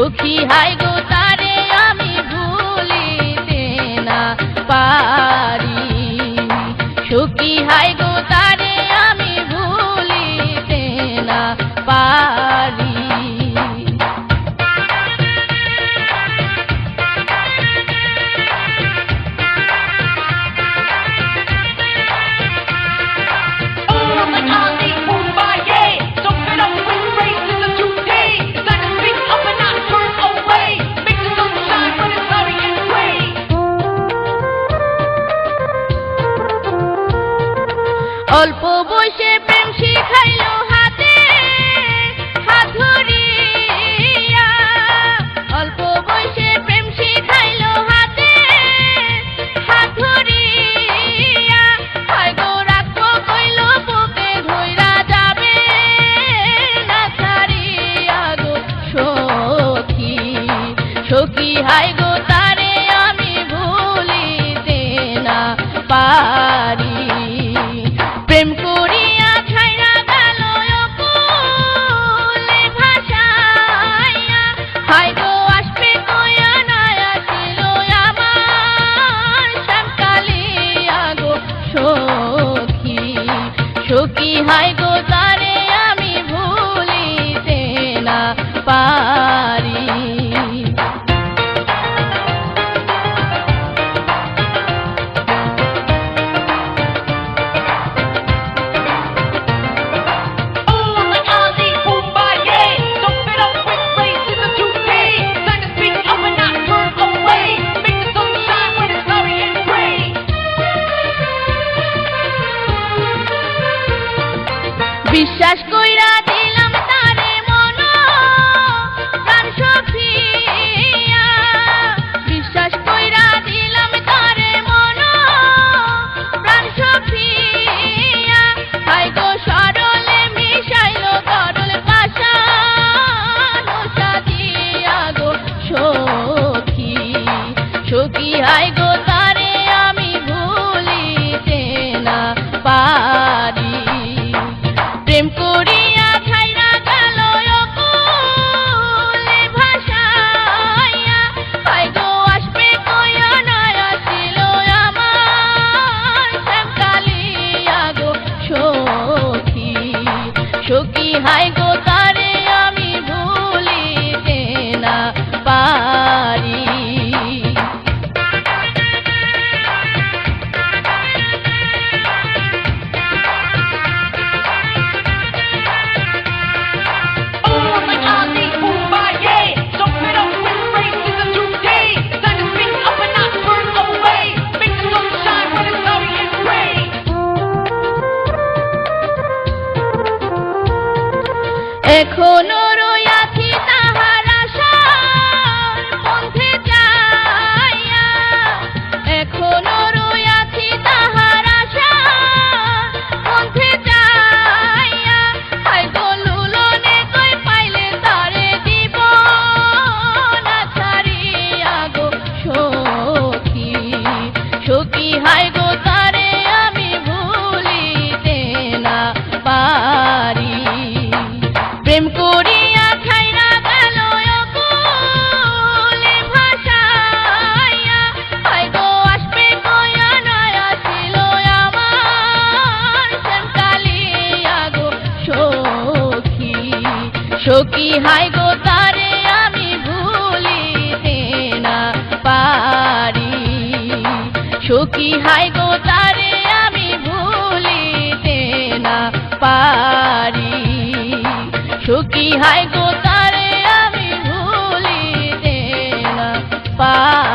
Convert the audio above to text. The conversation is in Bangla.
সখী হাই গো তারে আমি ভুলিতে না পারি, সখী হাই গো তারে আমি ভুলিতে না পারি। অল্প বয়সে প্রেম শিখাইলো হাতে হাত ধরিয়া, অল্প বয়সে প্রেম শিখাইলো হাতে হাত ধরিয়া, হায় গো রাখবো কইলো বুকে ধইরা যাবে না ছাড়িয়া গো সখী, সখী হায় গো তারে আমি ভুলিতে না পারি। প্রেম করিয়া ছাইরা গেল অকুলে ভাষাইয়া, হায় গো আসবে কইয়া না আসিল আমার শ্যামকালিয়া গো সখী, সখী হায় গো তারে আমি ভুলিতে না পারি। বিশ্বাস কইরা দিলাম তারে মন প্রাণ সখিয়া, বিশ্বাস কইরা দিলাম তারে মন প্রাণ সখিয়া, হায় গো সরলে মিশাইলো তরল পাষাণ সাজিয়া গো সখী, সখী হায় গো তারে আমি ভুলিতে না পারি। প্রেম করিয়া ছাইরা গেল অকুলে ভাষাইয়া, হায় গো আসবে কইয়া না আসিল আমার শ্যামকালিয়া গো সখী, সখী হায় গো তারে আমি ভুলিতে না পারি। এখনো রইয়াছি তাহার আশার পথে যাইয়া, এখনো রইয়াছি তাহার আশার পথে যাইয়া, হায় গো লুলনে কই পাইলে তারে দিব না ছাড়িয়া গো সখী, সখী হায় গো তারে আমি ভুলিতে না পারি। প্রেম করিয়া ছাইরা গেল অকুলে ভাষাইয়া, হায় গো আসবে কইয়া না আসিল আমার শ্যামকালিয়া গো সখী, সখী হায় গো তারে আমি ভুলিতে না পারি, সখী হায় গো তারে আমি ভুলিতে না পারি, সখী হায় গো তারে আমি ভুলিতে না পারি।